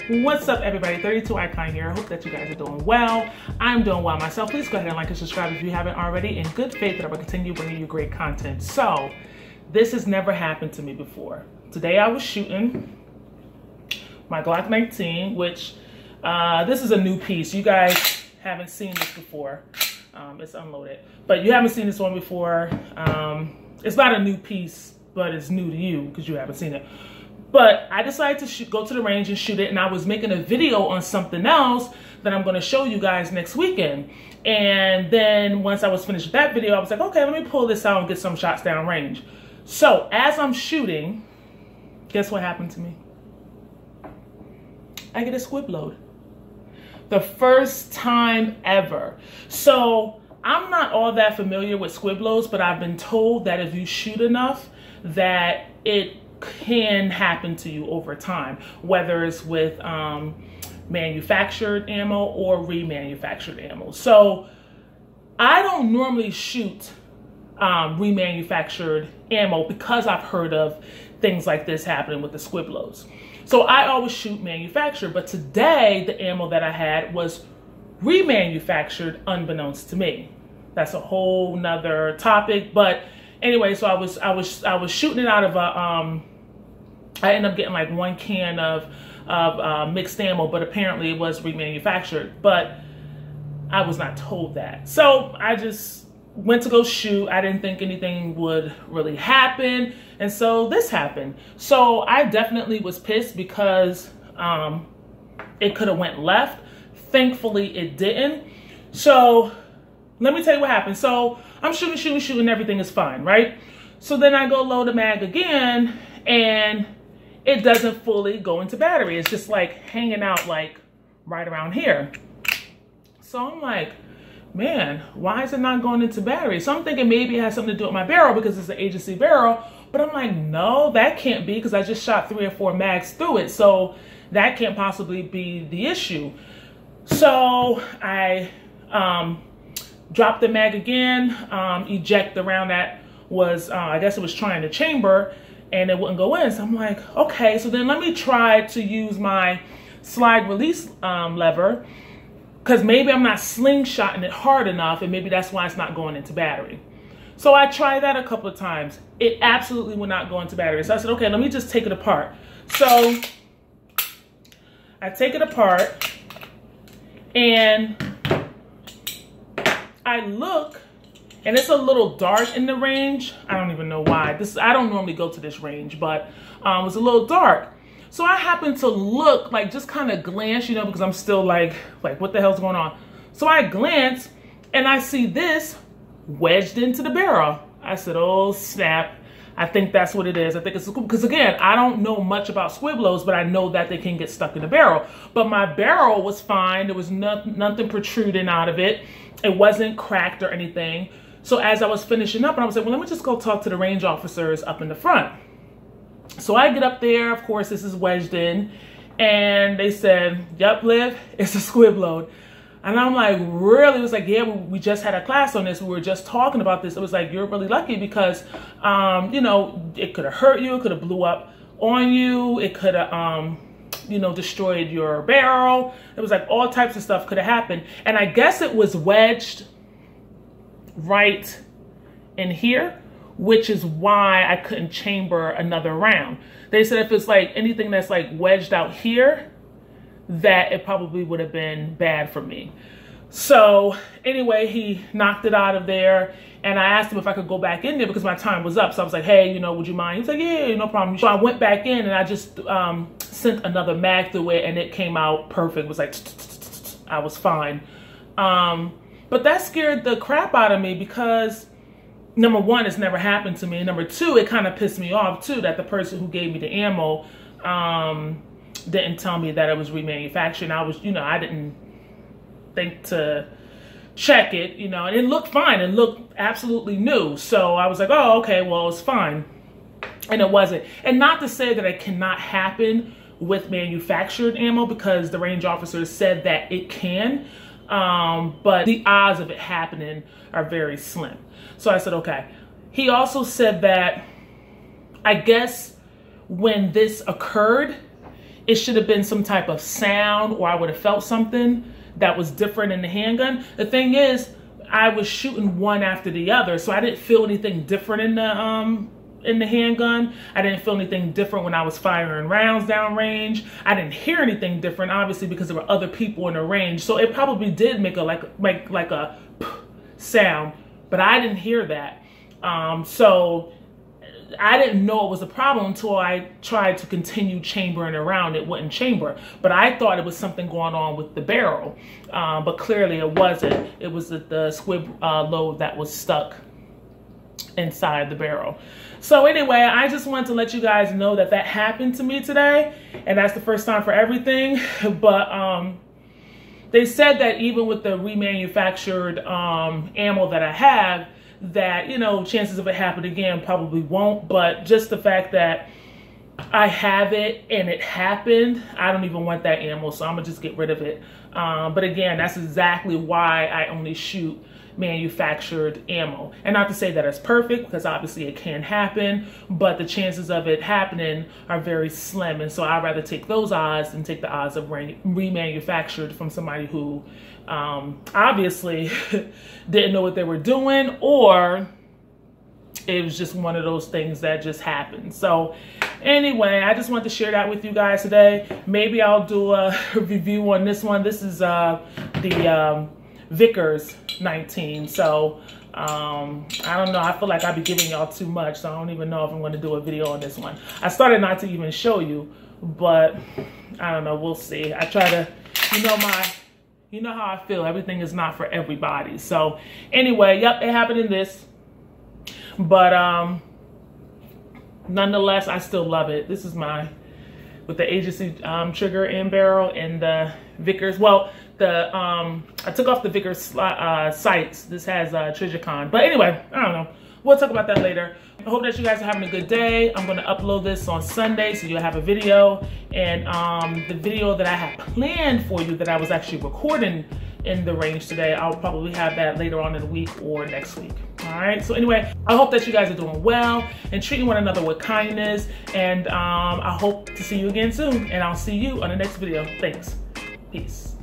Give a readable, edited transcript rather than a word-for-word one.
What's up, everybody? 32 Icon here. I hope that you guys are doing well. I'm doing well myself. Please go ahead and like and subscribe if you haven't already. In good faith that I will continue bringing you great content. So, this has never happened to me before. Today I was shooting my Glock 19, which this is a new piece. You guys haven't seen this before. It's unloaded, but you haven't seen this one before. It's not a new piece, but it's new to you because you haven't seen it. But I decided to go to the range and shoot it, and I was making a video on something else that I'm going to show you guys next weekend. And then once I was finished with that video, I was like, okay, let me pull this out and get some shots down range. So as I'm shooting, guess what happened to me? I get a squib load. The first time ever. So I'm not all that familiar with squib loads, but I've been told that if you shoot enough, that it can happen to you over time, whether it's with manufactured ammo or remanufactured ammo. So I don't normally shoot remanufactured ammo because I've heard of things like this happening with the squib loads. So I always shoot manufactured, but today the ammo that I had was remanufactured unbeknownst to me. That's a whole nother topic, but anyway, so I was shooting it out of a I ended up getting like one can of mixed ammo, but apparently it was remanufactured, but I was not told that. So I just went to go shoot. I didn't think anything would really happen, and so this happened. So I definitely was pissed because it could have went left. Thankfully it didn't. So let me tell you what happened. So I'm shooting, everything is fine, right? So then I go load the mag again, and it doesn't fully go into battery. It's just like hanging out like right around here. So I'm like, man, why is it not going into battery? So I'm thinking maybe it has something to do with my barrel because it's an agency barrel, but I'm like, no, that can't be because I just shot 3 or 4 mags through it. So that can't possibly be the issue. So I dropped the mag again, eject the round that was, I guess it was trying to chamber, and it wouldn't go in. So I'm like, okay, so then let me try to use my slide release lever, because maybe I'm not slingshotting it hard enough, and maybe that's why it's not going into battery. So I tried that a couple of times. It absolutely would not go into battery. So I said, okay, let me just take it apart. So I take it apart, and I look, and it's a little dark in the range. I don't even know why. I don't normally go to this range, but it was a little dark. So I happened to look, like just kind of glance, you know, because I'm still like what the hell's going on? So I glance, and I see this wedged into the barrel. I said, oh snap. I think that's what it is. I think it's because, again, I don't know much about squib loads, but I know that they can get stuck in the barrel. But my barrel was fine. There was nothing protruding out of it. It wasn't cracked or anything. So as I was finishing up, and I was like, well, let me just go talk to the range officers up in the front. So I get up there. Of course, this is wedged in. And they said, yep, Liv, it's a squib load. And I'm like, really? It was like, yeah, we just had a class on this. We were just talking about this. It was like, you're really lucky because, you know, it could have hurt you. It could have blew up on you. It could have, you know, destroyed your barrel. It was like all types of stuff could have happened. And I guess it was wedged right in here, which is why I couldn't chamber another round. They said if it's like anything that's like wedged out here, that it probably would have been bad for me. So anyway, he knocked it out of there, and I asked him if I could go back in there because my time was up. So I was like, hey, you know, would you mind? He was like, yeah, no problem. So I went back in, and I just sent another mag through it, and it came out perfect. It was like, I was fine. But that scared the crap out of me because, number one, it's never happened to me. And number two, it kind of pissed me off too that the person who gave me the ammo didn't tell me that it was remanufactured. I was, you know, I didn't think to check it, you know, and it looked fine. It looked absolutely new. So I was like, oh, okay, well, it's fine. And it wasn't. And not to say that it cannot happen with manufactured ammo, because the range officer said that it can. But the odds of it happening are very slim. So I said, okay. He also said that, I guess when this occurred, it should have been some type of sound, or I would have felt something that was different in the handgun. The thing is, I was shooting one after the other, so I didn't feel anything different in the handgun. I didn't feel anything different when I was firing rounds downrange. I didn't hear anything different, obviously, because there were other people in the range. So it probably did make a sound, but I didn't hear that. So I didn't know it was a problem until I tried to continue chambering around. It wouldn't chamber, but I thought it was something going on with the barrel, but clearly it wasn't. It was the squib load that was stuck inside the barrel. So anyway, I just wanted to let you guys know that that happened to me today, and that's the first time for everything. But they said that even with the remanufactured ammo that I have, that, you know, chances of it happening again probably won't, but just the fact that I have it and it happened, I don't even want that ammo, so I'm gonna just get rid of it. But again, that's exactly why I only shoot manufactured ammo. And not to say that it's perfect, because obviously it can happen, but the chances of it happening are very slim. And so I'd rather take those odds than take the odds of remanufactured from somebody who obviously didn't know what they were doing, or it was just one of those things that just happened. So anyway, I just wanted to share that with you guys today. Maybe I'll do a review on this one. This is the Vickers 19. So I don't know, I feel like I'd be giving y'all too much, so I don't even know if I'm going to do a video on this one. I started not to even show you, but I don't know, we'll see. I try to, you know how I feel, everything is not for everybody. So anyway, yep, it happened in this, but nonetheless, I still love it. This is with the agency trigger and barrel, and the Vickers. Well, I took off the Vickers sights. This has Trijicon. But anyway, I don't know. We'll talk about that later. I hope that you guys are having a good day. I'm going to upload this on Sunday, so you'll have a video. And the video that I had planned for you that I was actually recording in the range today, I'll probably have that later on in the week or next week. All right, so anyway, I hope that you guys are doing well and treating one another with kindness. And I hope to see you again soon. And I'll see you on the next video. Thanks. Peace.